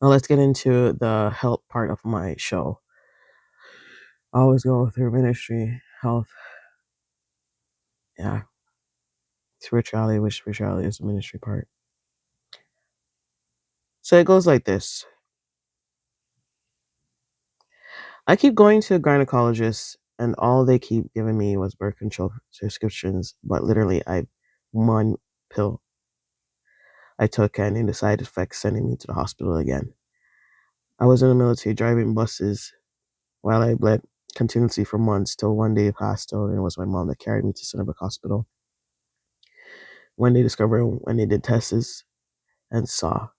Now let's get into the health part of my show. I always go through ministry, health, yeah, spirituality, which spirituality is the ministry part. So it goes like this. I keep going to a gynecologist, and all they keep giving me was birth control prescriptions, but literally one pill I took and in the side effects sending me to the hospital again. I was in the military driving buses while I bled continuously for months till one day passed out, and it was my mom that carried me to Sunnybrook Hospital. When they did tests and saw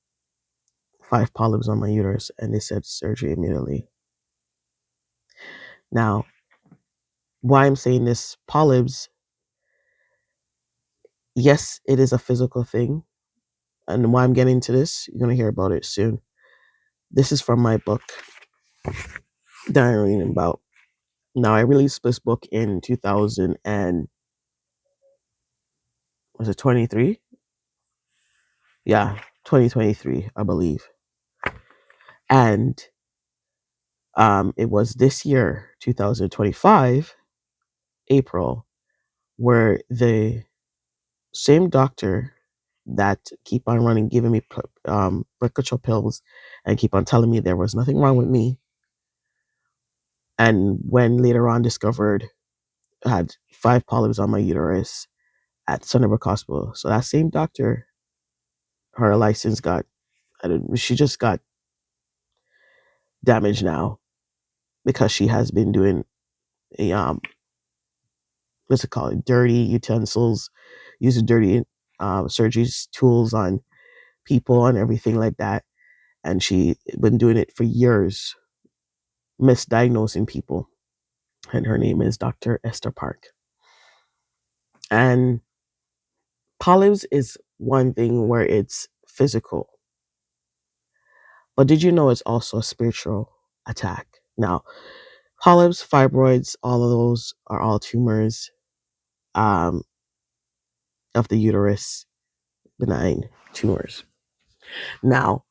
5 polyps on my uterus, and they said surgery immediately. Now, why I'm saying this, polyps, yes, it is a physical thing. And why I'm getting to this, you're going to hear about it soon. This is from my book that I'm reading about. Now, I released this book in 2000 and, was it 23? Yeah, 2023, I believe. And it was this year, 2025, April, where the same doctor that keep on running, giving me birth control pills and keep on telling me there was nothing wrong with me. And when later on discovered I had 5 polyps on my uterus at Sunnybrook Hospital. So that same doctor, her license she just got damaged now because she has been doing a what's it called, dirty utensils, using dirty surgery tools on people and everything like that. And she been doing it for years, misdiagnosing people. And her name is Dr. Esther Park. And polyps is one thing where it's physical, but did you know it's also a spiritual attack? Now, polyps, fibroids, all of those are all tumors um, of the uterus, benign tumors. Now,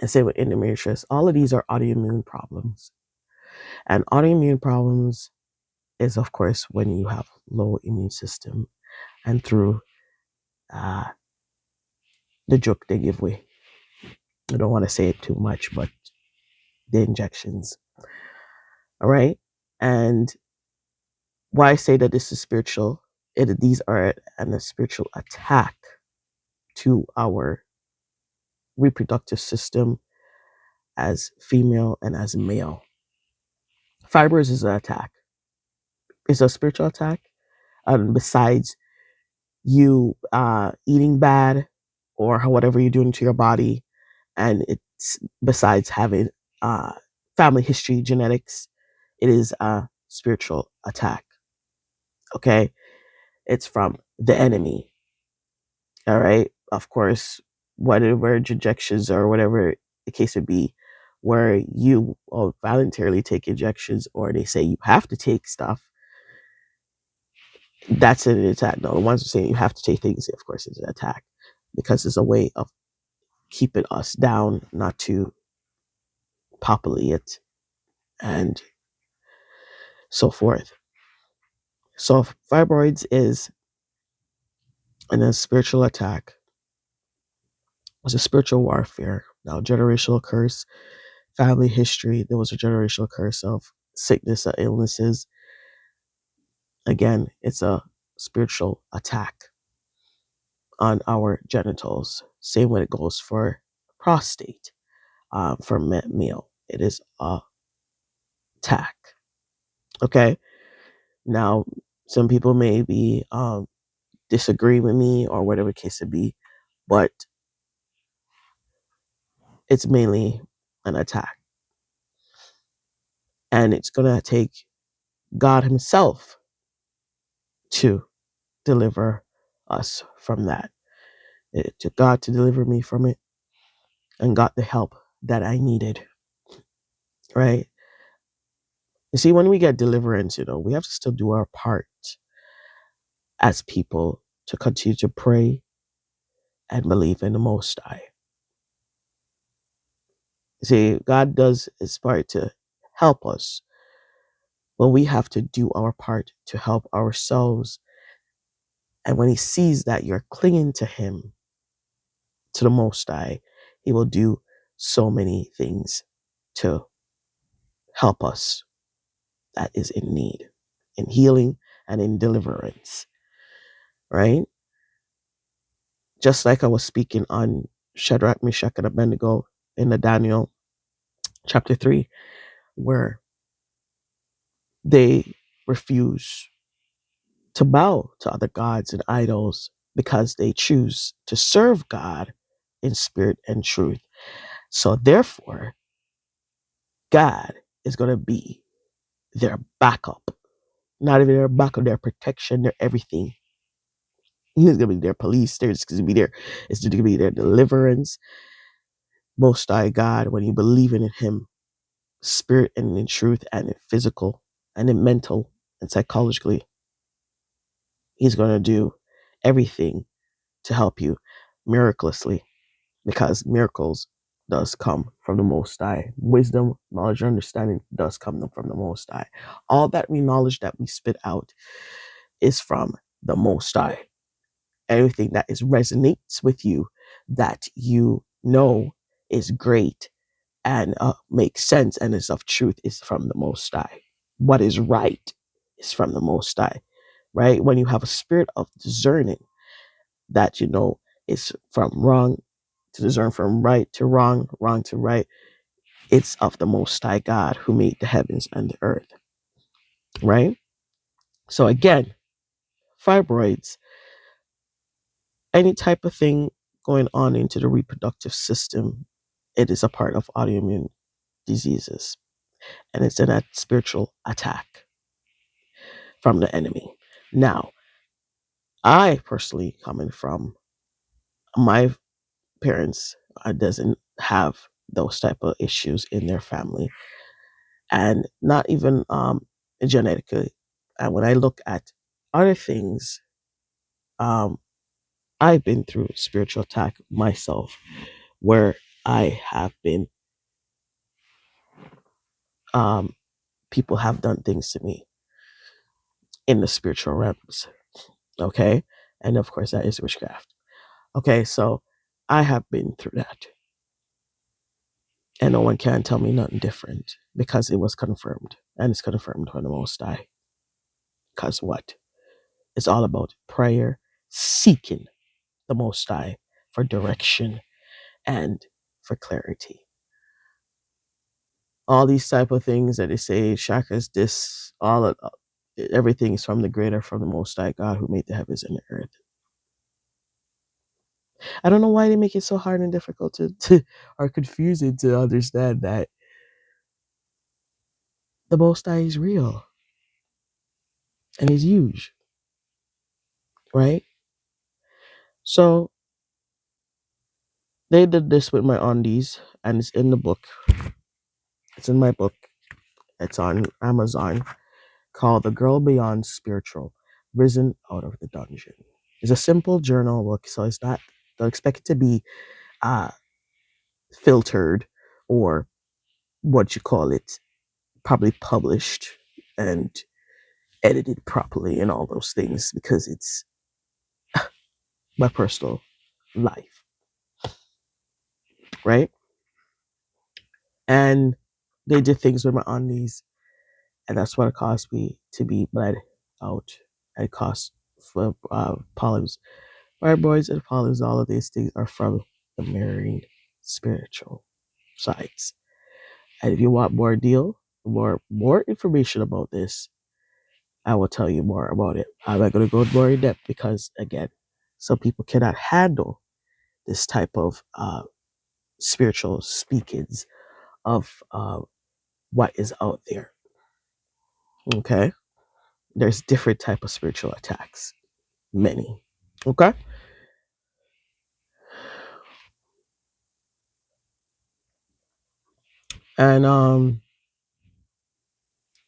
and same with endometriosis, all of these are autoimmune problems. And autoimmune problems is, of course, when you have low immune system and through uh, the joke they give away. I don't want to say it too much, but the injections. All right. And why I say that this is spiritual, these are a spiritual attack to our reproductive system as female and as male. Fibers is an attack. It's a spiritual attack. Besides you eating bad or whatever you're doing to your body, and it's besides having family history, genetics, it is a spiritual attack. Okay, it's from the enemy. All right, of course, whatever injections or whatever the case would be, where you voluntarily take injections or they say you have to take stuff, that's an attack. No, the ones who are saying you have to take things, of course, it's an attack because it's a way of keeping us down, not to populate and so forth. So fibroids is a spiritual attack. It's a spiritual warfare. Now, generational curse, family history, there was a generational curse of sickness or illnesses. Again, it's a spiritual attack on our genitals. Same way it goes for prostate, for male. It is a attack. Okay. Now, some people may be disagree with me or whatever case it be, but it's mainly an attack. And it's going to take God Himself to deliver us from that. It took God to deliver me from it and got the help that I needed. Right? You see, when we get deliverance, we have to still do our part as people to continue to pray and believe in the Most High. See, God does his part to help us, but we have to do our part to help ourselves. And when he sees that you're clinging to him, to the Most High, he will do so many things to help us that is in need, in healing and in deliverance, right? Just like I was speaking on Shadrach, Meshach, and Abednego in the Daniel chapter 3, where they refuse to bow to other gods and idols because they choose to serve God in spirit and truth. So therefore, God is going to be their backup, not even their backup, their protection, their everything. He's going to be their police. There's going to be their, it's going to be their deliverance. Most High God, when you believe in him, spirit and in truth and in physical and in mental and psychologically, he's going to do everything to help you miraculously, because miracles does come from the Most High. Wisdom, knowledge, and understanding does come from the Most High. All that knowledge that we spit out is from the Most High. Everything that is resonates with you, that you know is great and makes sense and is of truth, is from the Most High. What is right is from the Most High, right? When you have a spirit of discerning, that you know is from wrong to discern, from right to wrong, wrong to right, it's of the Most High God who made the heavens and the earth, right? So again, fibroids, any type of thing going on into the reproductive system, it is a part of autoimmune diseases, and it's a spiritual attack from the enemy. Now, I personally, coming from my parents, doesn't have those type of issues in their family, and not even genetically. And when I look at other things, um, I've been through spiritual attack myself, where I have been, um, people have done things to me in the spiritual realms. Okay, and of course that is witchcraft. Okay, so I have been through that, and no one can tell me nothing different, because it was confirmed, and it's confirmed by the Most High. Because what? It's all about prayer, seeking the Most High for direction and for clarity. All these type of things that they say, chakras, this, all of everything is from the greater, from the Most High God who made the heavens and the earth. I don't know why they make it so hard and difficult to or confusing to understand that the Most High is real and he's huge, right? So they did this with my undies, and it's in the book. It's in my book. It's on Amazon, called The Girl Beyond Spiritual, Risen Out of the Dungeon. It's a simple journal book, so it's not, don't expect it to be uh, filtered or what you call it, probably published and edited properly and all those things, because it's my personal life, right? And they did things with my undies, and that's what it caused me to be bled out. It caused for polyps, fibroids, and polyps. All of these things are from the marine spiritual sides. And if you want more information about this, I will tell you more about it. I'm not going to go more in depth, because again, some people cannot handle this type of spiritual speakings of what is out there. Okay, there's different type of spiritual attacks, many. Okay, and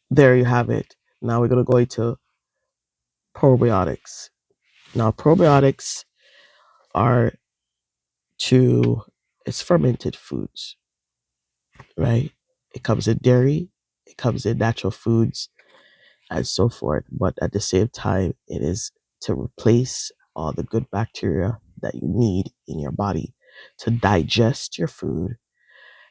there you have it. Now we're gonna go into probiotics. Now probiotics are to, it's fermented foods. right? It comes in dairy, it comes in natural foods, and so forth. But at the same time, it is to replace all the good bacteria that you need in your body to digest your food,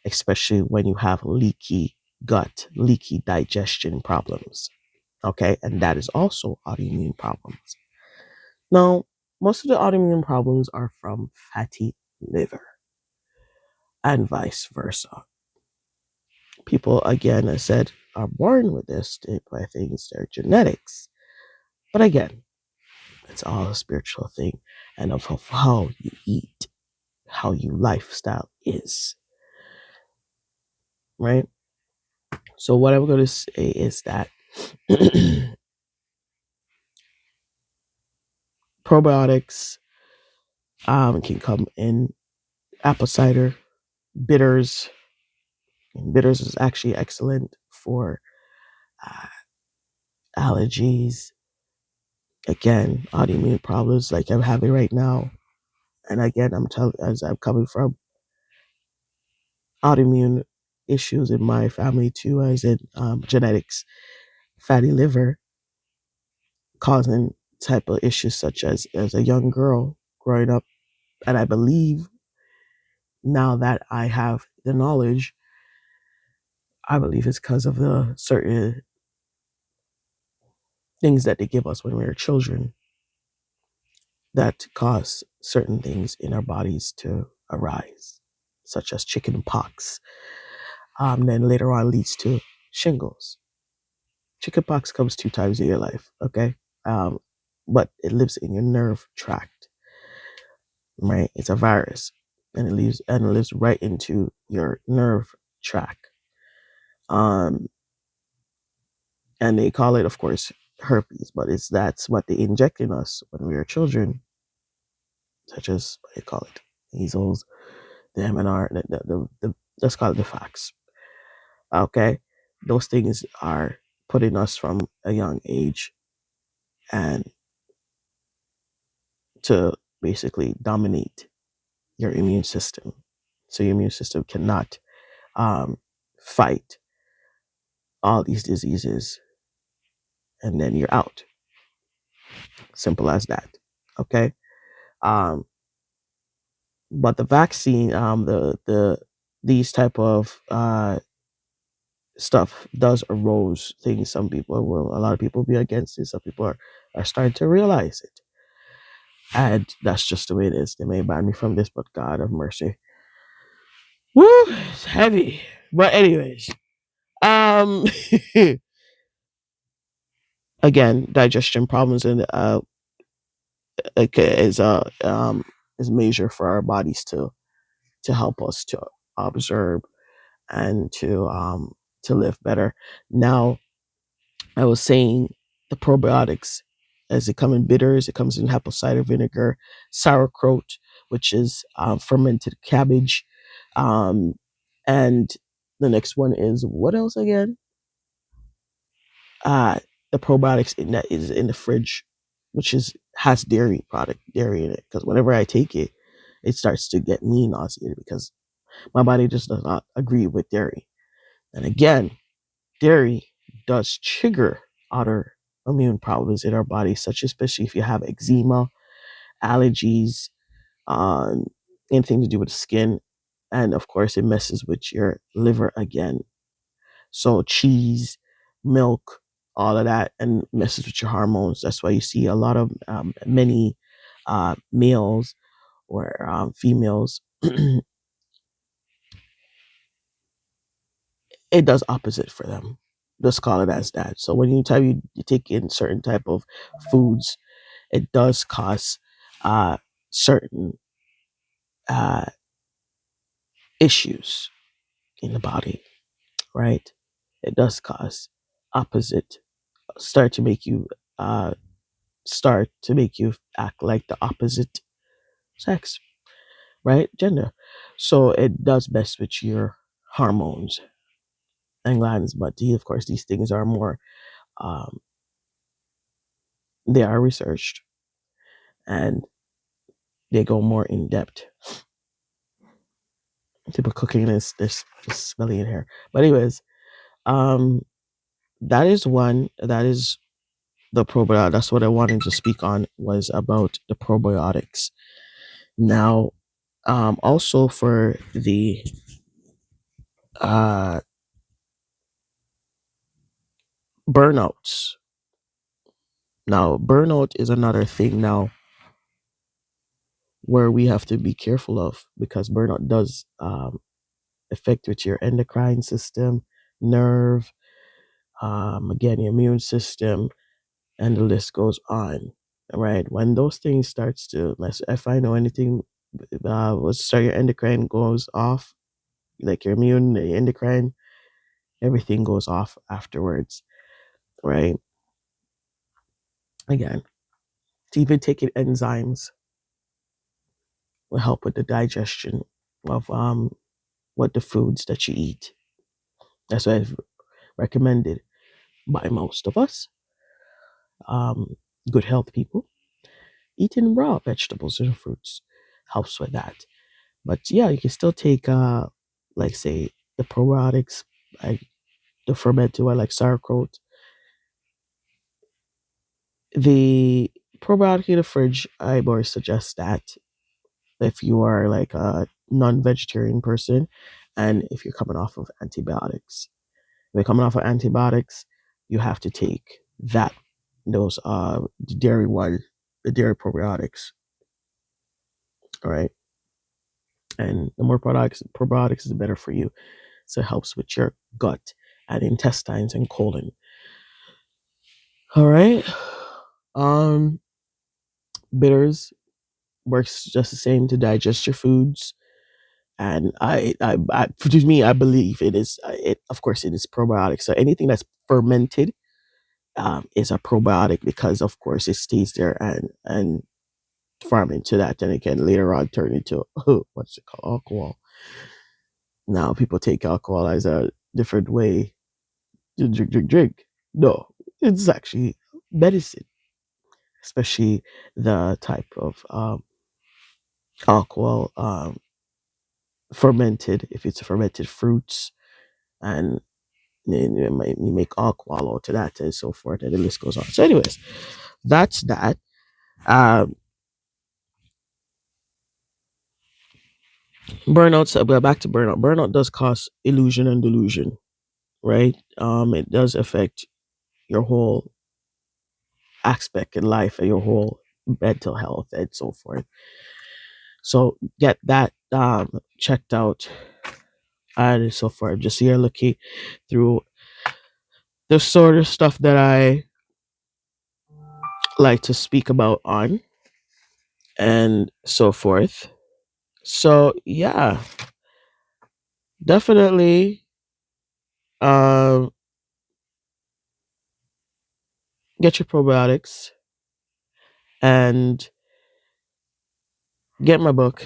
especially when you have leaky gut, leaky digestion problems. Okay, and that is also autoimmune problems. Now, most of the autoimmune problems are from fatty liver and vice versa. People, again, I said, are born with this type of things, their genetics. But again, it's all a spiritual thing and of how you eat, how your lifestyle is, right? So, what I'm going to say is that probiotics can come in apple cider, bitters. And bitters is actually excellent for uh, allergies, again, autoimmune problems like I'm having right now. And again, I'm telling, as I'm coming from autoimmune issues in my family too, as in genetics, fatty liver causing type of issues such as a young girl growing up. And I believe now that I have the knowledge, I believe it's because of the certain things that they give us when we were children that cause certain things in our bodies to arise, such as chicken pox. Then later on leads to shingles. Chicken pox comes 2 times in your life, okay? Um, but it lives in your nerve tract, right? It's a virus, and it lives right into your nerve tract. Um, and they call it, of course, herpes, but that's what they inject in us when we were children, such as what they call it, measles, the MNR, let's call it the facts. Okay, those things are putting us from a young age and to basically dominate your immune system, so your immune system cannot um, fight all these diseases, and then you're out. Simple as that. Okay. Um, but the vaccine, these type of stuff does arose things. Some people will, a lot of people be against it. Some people are starting to realize it. And that's just the way it is. They may ban me from this, but God of mercy. Woo, it's heavy. But anyways, um again, digestion problems and is is major for our bodies to help us to observe and to live better. Now, I was saying the probiotics, as it comes in bitters, it comes in apple cider vinegar, sauerkraut, which is fermented cabbage, um, and the next one is what else again? Uh, the probiotics in that is in the fridge, which is has dairy in it. Because whenever I take it, it starts to get me nauseated because my body just does not agree with dairy. And again, dairy does trigger other immune problems in our body, such especially if you have eczema, allergies, um, anything to do with the skin, and of course, it messes with your liver again. So cheese, milk, all of that, and messes with your hormones. That's why you see a lot of many males or females. It does opposite for them. Just call it as that. So when you take in certain type of foods, it does cause certain uh, issues in the body, right? It does cause opposite, start to make you uh, start to make you act like the opposite sex, right? Gender. So it does mess with your hormones and glands. But of course, these things are more, um, they are researched and they go more in depth. People cooking is smelly in here. But anyways, um, that is one. That is the probiotic. That's what I wanted to speak on, was about the probiotics. Now, also for the uh burnouts. Now, burnout is another thing now where we have to be careful of, because burnout does affect with your endocrine system, nerve, again, your immune system, and the list goes on. Right? When those things starts to mess, if I know anything, was start your endocrine goes off, like your immune, the endocrine, everything goes off afterwards. Right? Again, even taking enzymes will help with the digestion of what the foods that you eat. That's why I've recommended by most of us, um, good health people, eating raw vegetables and fruits helps with that. But yeah, you can still take, like say, the probiotics, like the fermented one, like sauerkraut. The probiotic in the fridge, I more suggest that if you are like a non-vegetarian person, and if you're coming off of antibiotics. If you're coming off of antibiotics, you have to take that, those the dairy one, the dairy probiotics. All right. And the more probiotics is better for you. So it helps with your gut and intestines and colon. All right. Um, Bitters works just the same to digest your foods. And to me, I believe it is. It, of course, it is probiotic. So anything that's fermented is a probiotic, because, of course, it stays there and farm into that, and it can later on turn into what's it called, alcohol. Now people take alcohol as a different way to drink. No, it's actually medicine, especially the type of alcohol, fermented. If it's fermented fruits, and then you make alcohol out of that, and so forth, and the list goes on. So, anyways, that's that. Um, Burnouts. Back to burnout. Burnout does cause illusion and delusion, right? It does affect your whole aspect in life and your whole mental health and so forth. So get that checked out and so forth. Just so you're looking through the sort of stuff that I like to speak about on and so forth. So yeah, definitely um get your probiotics and get my book.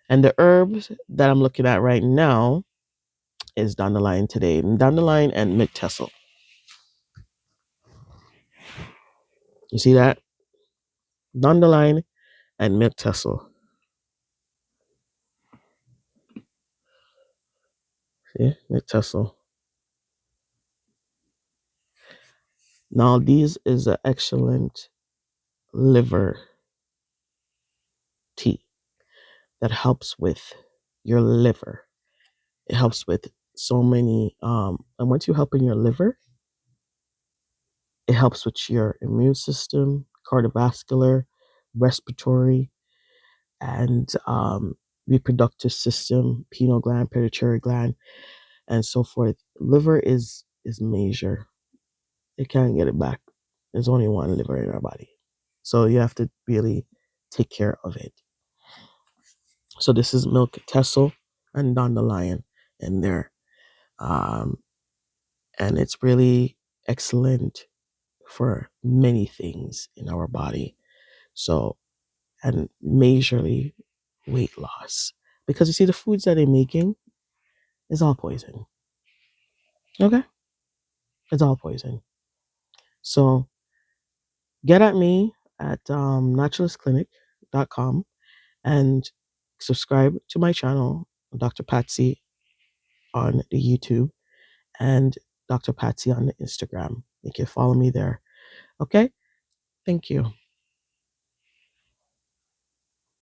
And the herbs that I'm looking at right now is dandelion today. Dandelion and mint tessel. You see that? Dandelion and mint tessel. See? Mint tessel. Now, these is an excellent liver tea that helps with your liver. It helps with so many, and once you help in your liver, it helps with your immune system, cardiovascular, respiratory, and reproductive system, pineal gland, pituitary gland, and so forth. Liver is major. It can't get it back. There's only one liver in our body, so you have to really take care of it. So this is milk tessel and dandelion in there, um, and it's really excellent for many things in our body. So, and majorly weight loss, because you see the foods that they're making is all poison. Okay, it's all poison. So get at me at naturalistclinic.com and subscribe to my channel, Dr. Patsy, on the YouTube, and Dr. Patsy on the Instagram. You can follow me there. Okay? Thank you.